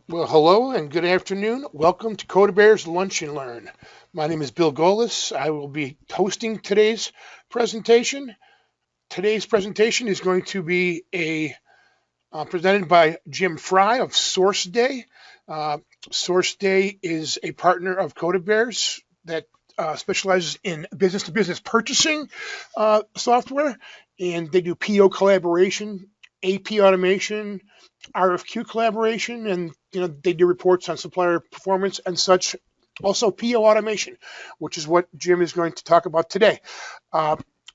Well, hello and good afternoon. Welcome to Codebear's Lunch and Learn. My name is Bill Golis. I will be hosting today's presentation. Today's presentation is going to be presented by Jim Frye of SourceDay. SourceDay is a partner of Codebear's that specializes in business-to-business purchasing software, and they do PO collaboration, AP automation, RFQ collaboration, and they do reports on supplier performance and such. Also, PO automation, which is what Jim is going to talk about today.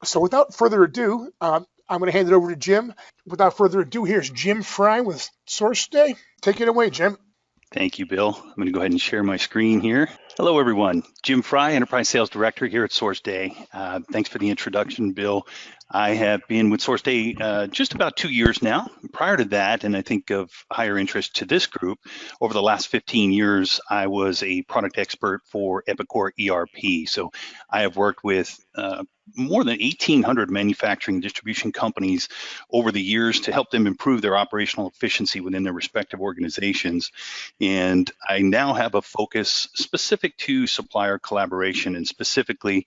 So, without further ado, I'm going to hand it over to Jim. Without further ado, here's Jim Frye with SourceDay. Take it away, Jim. Thank you, Bill. I'm going to go ahead and share my screen here. Hello, everyone. Jim Frye, Enterprise Sales Director here at SourceDay. Thanks for the introduction, Bill. I have been with SourceDay just about 2 years now. Prior to that, and I think of higher interest to this group, over the last 15 years, I was a product expert for Epicor ERP. So I have worked with more than 1,800 manufacturing and distribution companies over the years to help them improve their operational efficiency within their respective organizations. And I now have a focus specific to supplier collaboration and specifically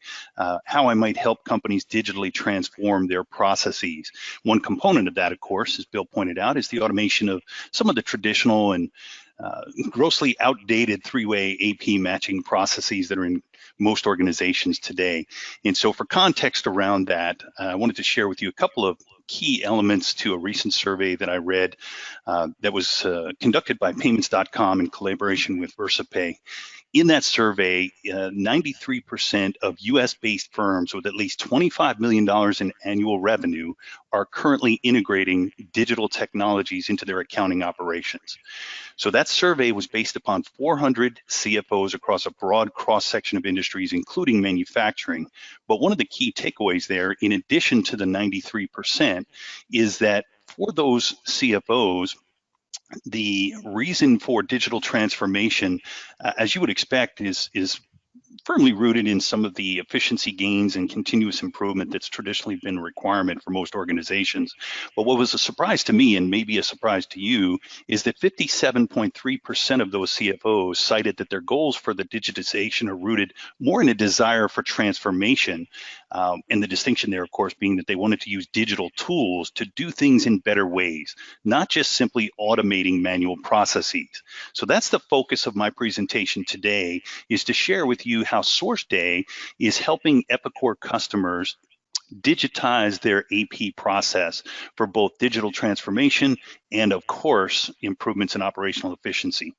how I might help companies digitally transform their processes. One component of that, of course, as Bill pointed out, is the automation of some of the traditional and grossly outdated three-way AP matching processes that are in most organizations today. And so for context around that, I wanted to share with you a couple of key elements to a recent survey that I read that was conducted by payments.com in collaboration with VersaPay. In that survey, 93% of US-based firms with at least $25 million in annual revenue are currently integrating digital technologies into their accounting operations. So that survey was based upon 400 CFOs across a broad cross-section of industries, including manufacturing. But one of the key takeaways there, in addition to the 93%, is that for those CFOs, the reason for digital transformation, as you would expect, is firmly rooted in some of the efficiency gains and continuous improvement that's traditionally been a requirement for most organizations. But what was a surprise to me, and maybe a surprise to you, is that 57.3% of those CFOs cited that their goals for the digitization are rooted more in a desire for transformation. And the distinction there, of course, being that they wanted to use digital tools to do things in better ways, not just simply automating manual processes. So that's the focus of my presentation today, is to share with you how SourceDay is helping Epicor customers digitize their AP process for both digital transformation and, of course, improvements in operational efficiency.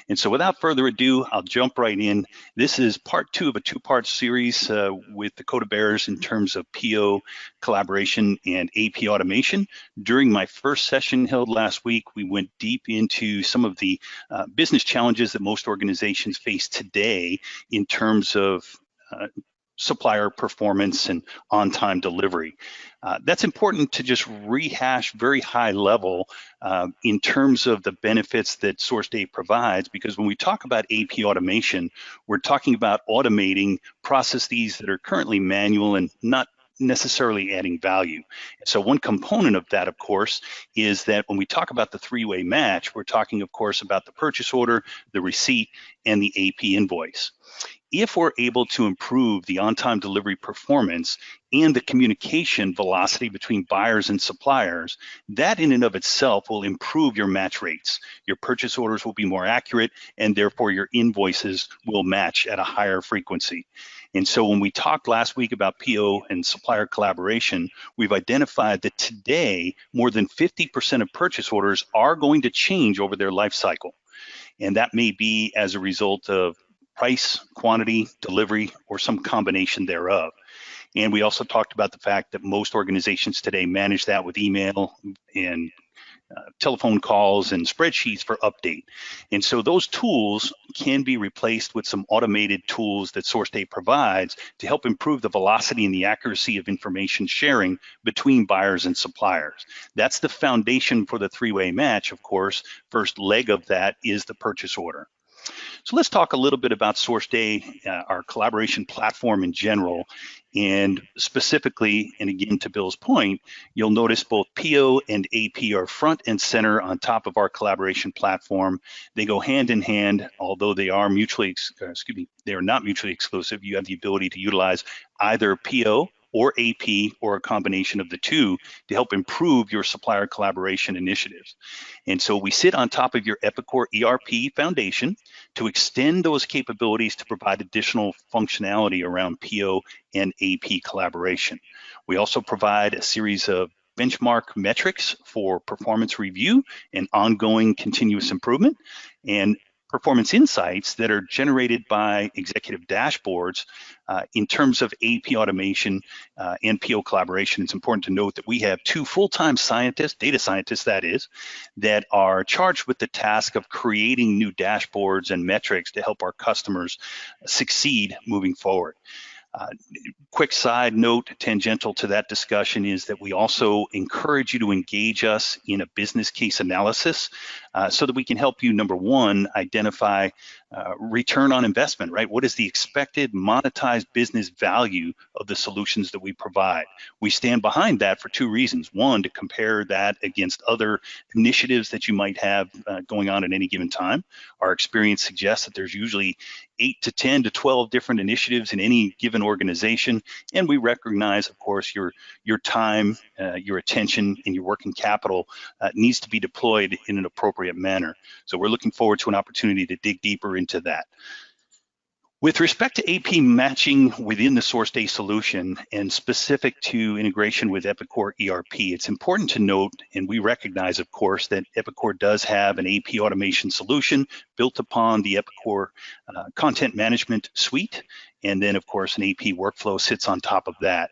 And so without further ado, I'll jump right in. This is part 2 of a 2-part series with the Codebearers in terms of PO collaboration and AP automation. During my first session held last week, we went deep into some of the business challenges that most organizations face today in terms of supplier performance and on-time delivery. That's important to just rehash very high level in terms of the benefits that SourceDay provides, because when we talk about AP automation, we're talking about automating processes that are currently manual and not necessarily adding value. So one component of that, of course, is that when we talk about the three-way match, we're talking, of course, about the purchase order, the receipt, and the AP invoice. If we're able to improve the on-time delivery performance and the communication velocity between buyers and suppliers, that in and of itself will improve your match rates. Your purchase orders will be more accurate, and therefore your invoices will match at a higher frequency. And so when we talked last week about PO and supplier collaboration, we've identified that today, more than 50% of purchase orders are going to change over their life cycle. And that may be as a result of price, quantity, delivery, or some combination thereof. And we also talked about the fact that most organizations today manage that with email and telephone calls and spreadsheets for update. And so those tools can be replaced with some automated tools that SourceDay provides to help improve the velocity and the accuracy of information sharing between buyers and suppliers. That's the foundation for the three-way match, of course. First leg of that is the purchase order. So let's talk a little bit about SourceDay, our collaboration platform in general, and specifically, and again to Bill's point, you'll notice both PO and AP are front and center on top of our collaboration platform. They go hand in hand, although they are they are not mutually exclusive. You have the ability to utilize either PO or AP or a combination of the two to help improve your supplier collaboration initiatives. And so we sit on top of your Epicor ERP foundation to extend those capabilities to provide additional functionality around PO and AP collaboration. We also provide a series of benchmark metrics for performance review and ongoing continuous improvement, and performance insights that are generated by executive dashboards in terms of AP automation and PO collaboration. It's important to note that we have 2 full-time scientists, data scientists that is, that are charged with the task of creating new dashboards and metrics to help our customers succeed moving forward. Quick side note, tangential to that discussion, is that we also encourage you to engage us in a business case analysis so that we can help you, number one, identify return on investment, right? What is the expected monetized business value of the solutions that we provide? We stand behind that for 2 reasons. One, to compare that against other initiatives that you might have going on at any given time. Our experience suggests that there's usually 8 to 10 to 12 different initiatives in any given organization, and we recognize, of course, your time, your attention, and your working capital needs to be deployed in an appropriate manner. So we're looking forward to an opportunity to dig deeper into that. With respect to AP matching within the SourceDay solution and specific to integration with Epicor ERP, it's important to note, and we recognize, of course, that Epicor does have an AP automation solution built upon the Epicor content management suite. And then, of course, an AP workflow sits on top of that.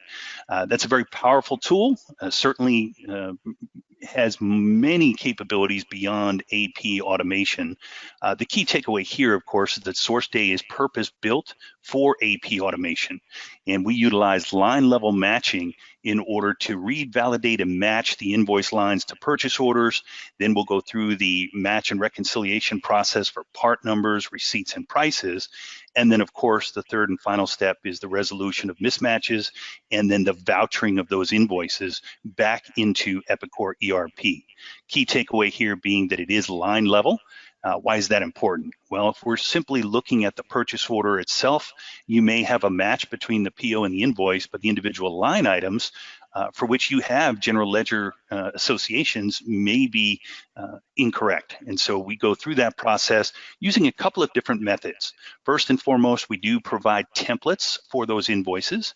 That's a very powerful tool, certainly has many capabilities beyond AP automation. The key takeaway here, of course, is that SourceDay is purpose-built for AP automation. And we utilize line-level matching in order to read, validate, and match the invoice lines to purchase orders. Then we'll go through the match and reconciliation process for part numbers, receipts, and prices. And then, of course, the third and final step is the resolution of mismatches and then the vouchering of those invoices back into Epicor ERP. Key takeaway here being that it is line level. Why is that important? Well, if we're simply looking at the purchase order itself, you may have a match between the PO and the invoice, but the individual line items for which you have general ledger associations may be incorrect. And so we go through that process using a couple of different methods. First and foremost, we do provide templates for those invoices.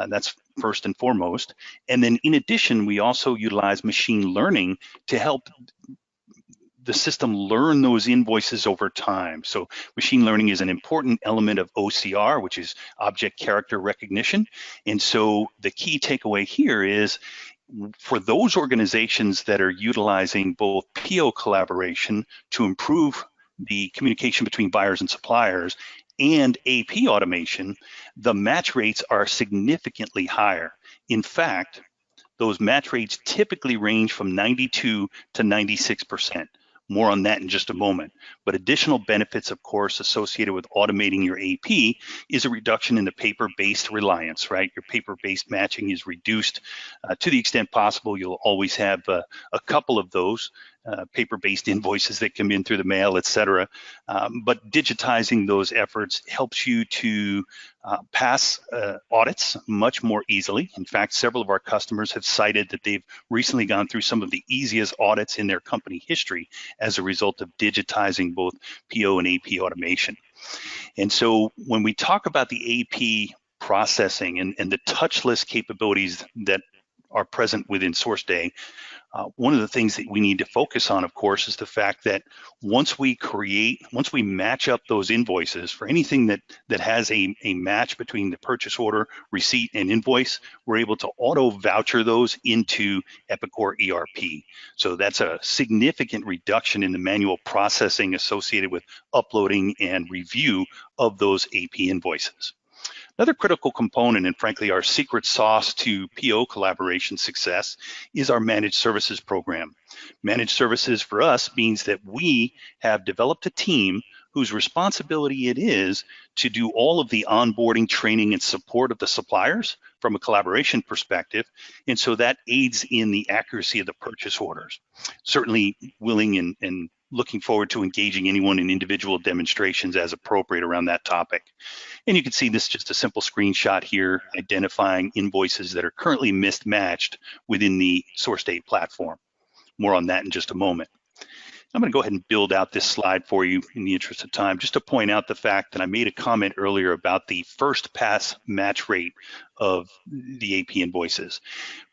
That's first and foremost. And then in addition, we also utilize machine learning to help the system learn those invoices over time. So machine learning is an important element of OCR, which is object character recognition. And so the key takeaway here is for those organizations that are utilizing both PO collaboration to improve the communication between buyers and suppliers and AP automation, the match rates are significantly higher. In fact, those match rates typically range from 92 to 96%. More on that in just a moment. But additional benefits, of course, associated with automating your AP is a reduction in the paper-based reliance, right? Your paper-based matching is reduced to the extent possible. You'll always have a couple of those paper-based invoices that come in through the mail, et cetera. But digitizing those efforts helps you to pass audits much more easily. In fact, several of our customers have cited that they've recently gone through some of the easiest audits in their company history as a result of digitizing both PO and AP automation. And so when we talk about the AP processing and the touchless capabilities that are present within SourceDay, one of the things that we need to focus on, of course, is the fact that once we match up those invoices for anything that has a match between the purchase order, receipt, and invoice, we're able to auto voucher those into Epicor ERP. So that's a significant reduction in the manual processing associated with uploading and review of those AP invoices. Another critical component, and frankly our secret sauce to PO collaboration success, is our managed services program. Managed services for us means that we have developed a team whose responsibility it is to do all of the onboarding, training, and support of the suppliers from a collaboration perspective. And so that aids in the accuracy of the purchase orders. Certainly willing and looking forward to engaging anyone in individual demonstrations as appropriate around that topic. And you can see this is just a simple screenshot here identifying invoices that are currently mismatched within the SourceDay platform. More on that in just a moment. I'm going to go ahead and build out this slide for you in the interest of time, just to point out the fact that I made a comment earlier about the first pass match rate of the AP invoices.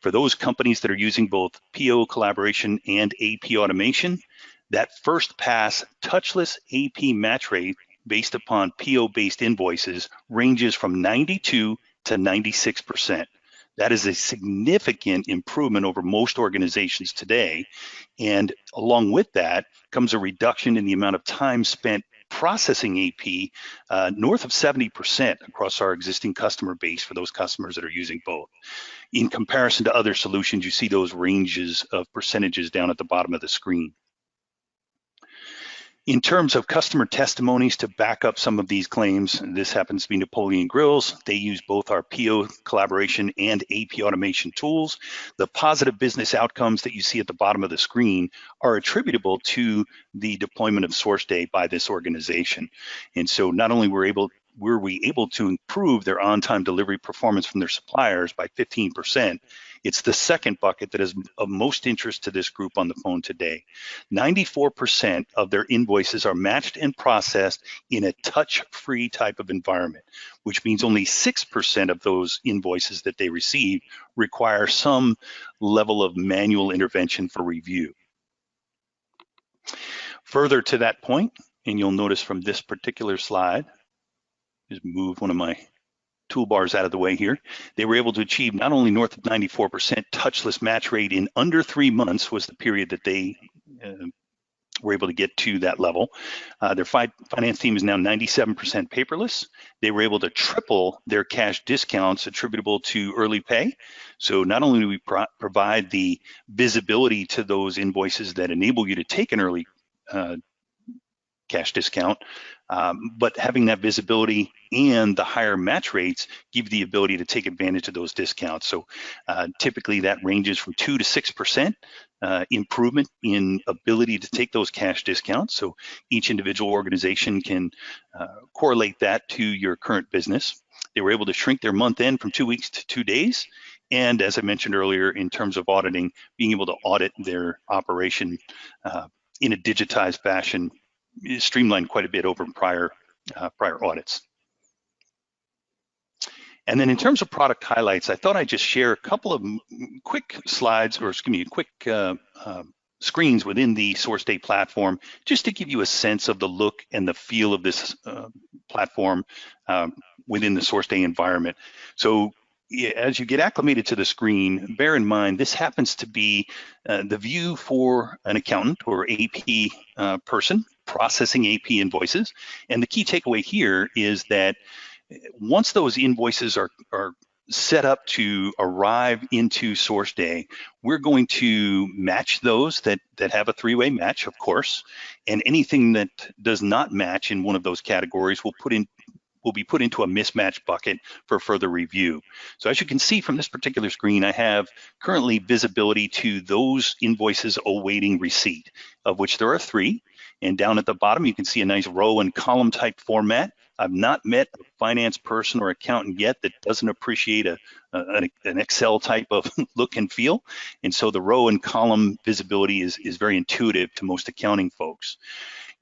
For those companies that are using both PO collaboration and AP automation, that first pass touchless AP match rate based upon PO-based invoices ranges from 92 to 96%. That is a significant improvement over most organizations today. And along with that comes a reduction in the amount of time spent processing AP, north of 70% across our existing customer base for those customers that are using both. In comparison to other solutions, you see those ranges of percentages down at the bottom of the screen. In terms of customer testimonies to back up some of these claims, this happens to be Napoleon Grills. They use both our PO collaboration and AP automation tools. The positive business outcomes that you see at the bottom of the screen are attributable to the deployment of SourceDay by this organization. And so not only were we able to improve their on-time delivery performance from their suppliers by 15%, it's the second bucket that is of most interest to this group on the phone today. 94% of their invoices are matched and processed in a touch-free type of environment, which means only 6% of those invoices that they receive require some level of manual intervention for review. Further to that point, and you'll notice from this particular slide, just move one of my toolbars out of the way here, they were able to achieve not only north of 94% touchless match rate in under 3 months was the period that they were able to get to that level. Their finance team is now 97% paperless. They were able to triple their cash discounts attributable to early pay. So not only do we provide the visibility to those invoices that enable you to take an early cash discount, but having that visibility and the higher match rates give you the ability to take advantage of those discounts. So typically that ranges from 2 to 6% improvement in ability to take those cash discounts. So each individual organization can correlate that to your current business. They were able to shrink their month end from 2 weeks to 2 days. And as I mentioned earlier, in terms of auditing, being able to audit their operation in a digitized fashion is streamlined quite a bit over prior audits. And then in terms of product highlights, I thought I'd just share a couple of quick slides, or excuse me, quick screens within the SourceDay platform, just to give you a sense of the look and the feel of this platform within the SourceDay environment. So as you get acclimated to the screen, bear in mind, this happens to be the view for an accountant or AP person processing AP invoices. And the key takeaway here is that once those invoices are set up to arrive into SourceDay, we're going to match those that have a three-way match, of course, and anything that does not match in one of those categories will be put into a mismatch bucket for further review. So as you can see from this particular screen, I have currently visibility to those invoices awaiting receipt, of which there are 3. And down at the bottom, you can see a nice row and column type format. I've not met a finance person or accountant yet that doesn't appreciate an Excel type of look and feel. And so the row and column visibility is very intuitive to most accounting folks.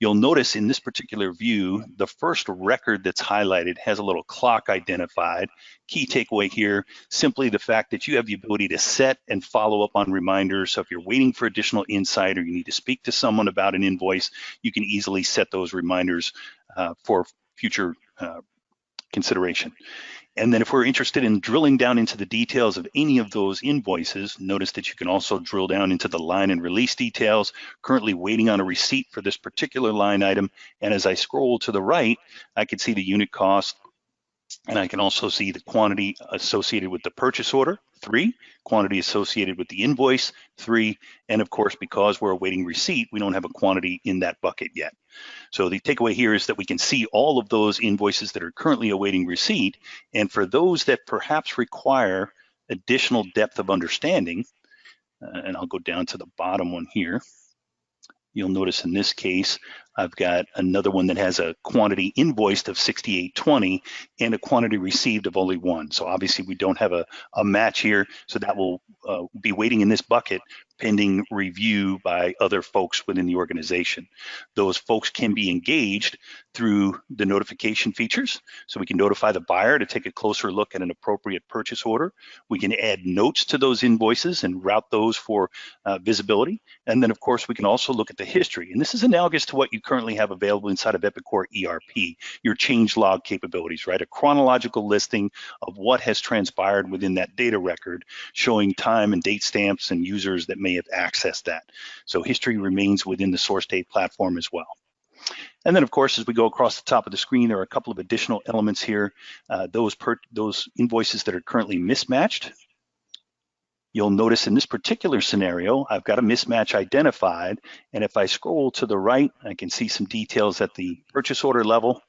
You'll notice in this particular view, the first record that's highlighted has a little clock identified. Key takeaway here, simply the fact that you have the ability to set and follow up on reminders. So if you're waiting for additional insight or you need to speak to someone about an invoice, you can easily set those reminders for future consideration. And then if we're interested in drilling down into the details of any of those invoices, notice that you can also drill down into the line and release details, currently waiting on a receipt for this particular line item. And as I scroll to the right, I can see the unit cost, and I can also see the quantity associated with the purchase order, 3, quantity associated with the invoice, 3, and of course, because we're awaiting receipt, we don't have a quantity in that bucket yet. So the takeaway here is that we can see all of those invoices that are currently awaiting receipt, and for those that perhaps require additional depth of understanding, and I'll go down to the bottom one here. You'll notice in this case, I've got another one that has a quantity invoiced of 6820 and a quantity received of only 1. So obviously we don't have a match here, so that will be waiting in this bucket pending review by other folks within the organization. Those folks can be engaged through the notification features, so we can notify the buyer to take a closer look at an appropriate purchase order. We can add notes to those invoices and route those for visibility. And then of course we can also look at the history, and this is analogous to what you currently have available inside of Epicor ERP, your change log capabilities, right? A chronological listing of what has transpired within that data record, showing time and date stamps and users that may have accessed that. So history remains within the SourceDay platform as well. And then, of course, as we go across the top of the screen, there are a couple of additional elements here. Those invoices that are currently mismatched. You'll notice in this particular scenario, I've got a mismatch identified. And if I scroll to the right, I can see some details at the purchase order level,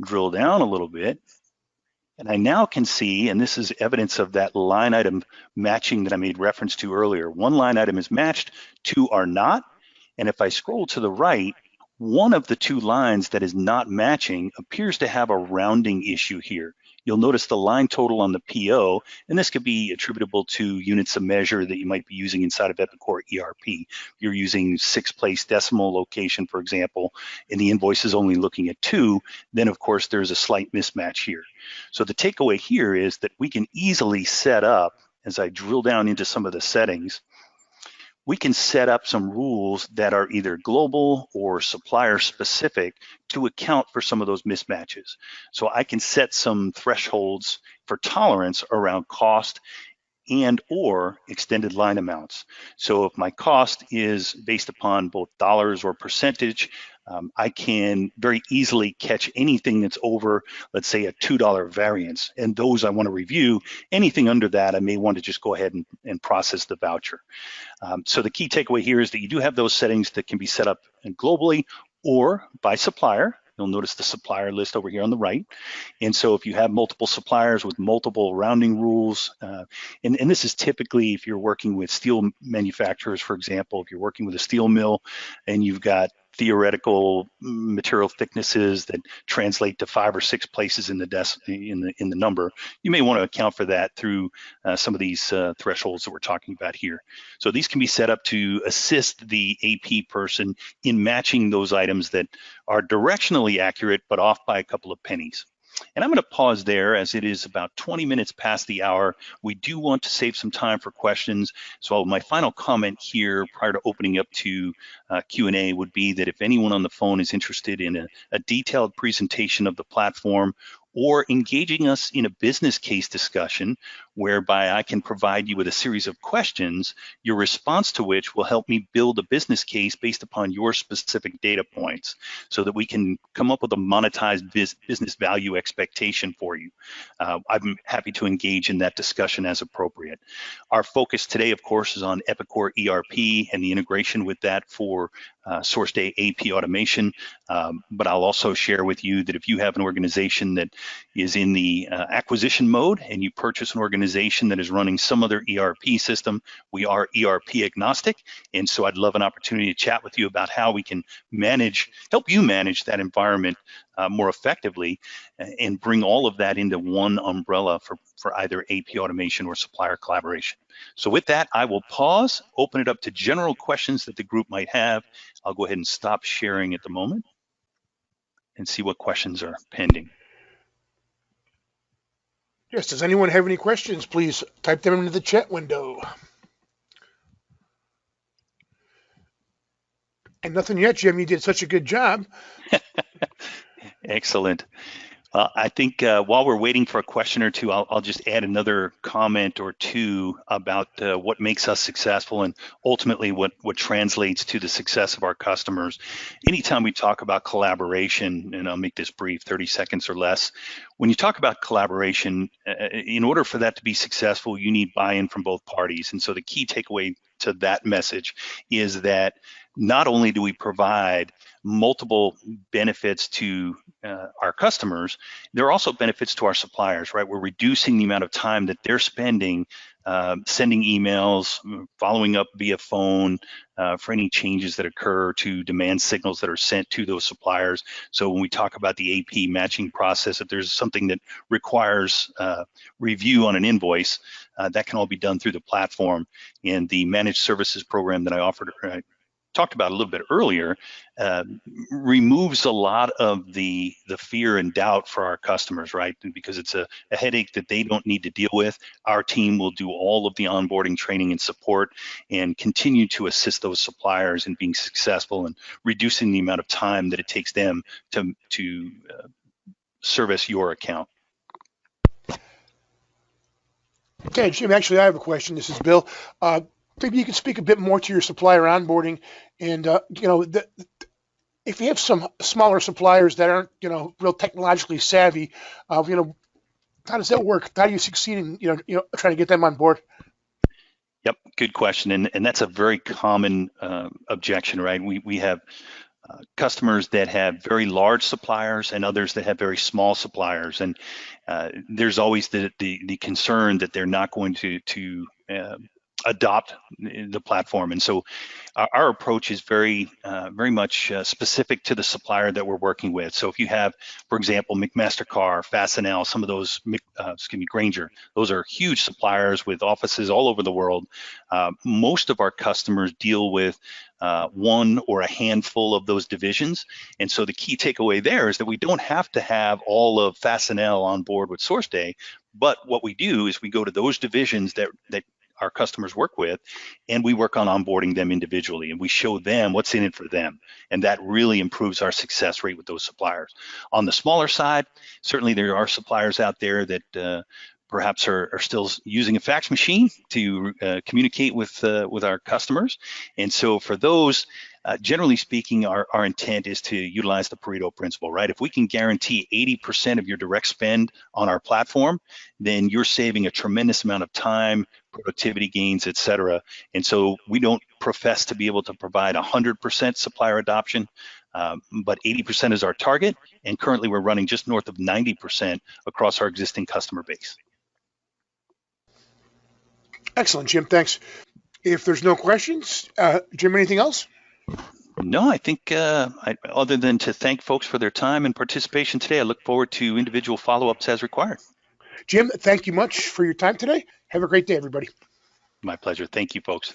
drill down a little bit. And I now can see, and this is evidence of that line item matching that I made reference to earlier. One line item is matched, 2 are not. And if I scroll to the right, one of the 2 lines that is not matching appears to have a rounding issue here. You'll notice the line total on the PO, and this could be attributable to units of measure that you might be using inside of Epicor ERP. You're using 6-place decimal location, for example, and the invoice is only looking at 2, then of course there's a slight mismatch here. So the takeaway here is that we can easily set up, as I drill down into some of the settings, we can set up some rules that are either global or supplier specific to account for some of those mismatches. So I can set some thresholds for tolerance around cost and or extended line amounts. So if my cost is based upon both dollars or percentage, I can very easily catch anything that's over, let's say, a $2 variance, and those I want to review. Anything under that, I may want to just go ahead and process the voucher. So the key takeaway here is that you do have those settings that can be set up globally or by supplier. You'll notice the supplier list over here on the right. And so if you have multiple suppliers with multiple rounding rules, and this is typically if you're working with steel manufacturers, for example, if you're working with a steel mill and you've got theoretical material thicknesses that translate to 5 or 6 places in the number, you may want to account for that through some of these thresholds that we're talking about here. So these can be set up to assist the AP person in matching those items that are directionally accurate but off by a couple of pennies. And I'm going to pause there as it is about 20 minutes past the hour. We do want to save some time for questions. So my final comment here prior to opening up to Q&A would be that if anyone on the phone is interested in a detailed presentation of the platform or engaging us in a business case discussion whereby I can provide you with a series of questions, your response to which will help me build a business case based upon your specific data points so that we can come up with a monetized business value expectation for you. I'm happy to engage in that discussion as appropriate. Our focus today, of course, is on Epicor ERP and the integration with that for SourceDay AP Automation, but I'll also share with you that if you have an organization that is in the acquisition mode and you purchase an organization that is running some other ERP system, we are ERP agnostic, and so I'd love an opportunity to chat with you about how we can help you manage that environment more effectively and bring all of that into one umbrella for either AP automation or supplier collaboration. So with that, I will pause, open it up to general questions that the group might have. I'll go ahead and stop sharing at the moment and see what questions are pending. Yes, does anyone have any questions? Please type them into the chat window. And nothing yet, Jim. You did such a good job. Excellent. I think while we're waiting for a question or two, I'll just add another comment or two about what makes us successful and ultimately what translates to the success of our customers. Anytime we talk about collaboration, and I'll make this brief, 30 seconds or less, when you talk about collaboration, in order for that to be successful, you need buy-in from both parties. And so the key takeaway to that message is that not only do we provide multiple benefits to our customers, there are also benefits to our suppliers, right? We're reducing the amount of time that they're spending sending emails, following up via phone for any changes that occur to demand signals that are sent to those suppliers. So when we talk about the AP matching process, if there's something that requires review on an invoice, that can all be done through the platform. And the managed services program that I talked about a little bit earlier removes a lot of the fear and doubt for our customers, right? Because it's a headache that they don't need to deal with. Our team will do all of the onboarding, training, and support and continue to assist those suppliers in being successful and reducing the amount of time that it takes them to service your account. Okay, Jim, actually, I have a question. This is Bill. Maybe you could speak a bit more to your supplier onboarding and, if you have some smaller suppliers that aren't, real technologically savvy, how does that work? How do you succeed in, trying to get them on board? Yep, good question. And that's a very common objection, right? We have customers that have very large suppliers and others that have very small suppliers. And there's always the concern that they're not going to adopt the platform. And so our approach is very much specific to the supplier that we're working with. So if you have, for example, McMaster-Carr, Fastenal, some of those, Grainger, those are huge suppliers with offices all over the world. Most of our customers deal with one or a handful of those divisions. And so the key takeaway there is that we don't have to have all of Fastenal on board with SourceDay, but what we do is we go to those divisions that our customers work with, and we work on onboarding them individually, and we show them what's in it for them. And that really improves our success rate with those suppliers. On the smaller side, certainly there are suppliers out there that perhaps are still using a fax machine to communicate with our customers. And so for those, generally speaking, our intent is to utilize the Pareto principle, right? If we can guarantee 80% of your direct spend on our platform, then you're saving a tremendous amount of time, productivity gains, et cetera. And so we don't profess to be able to provide 100% supplier adoption, but 80% is our target. And currently we're running just north of 90% across our existing customer base. Excellent, Jim. Thanks. If there's no questions, Jim, anything else? No, I think other than to thank folks for their time and participation today, I look forward to individual follow-ups as required. Jim, thank you much for your time today. Have a great day, everybody. My pleasure. Thank you, folks.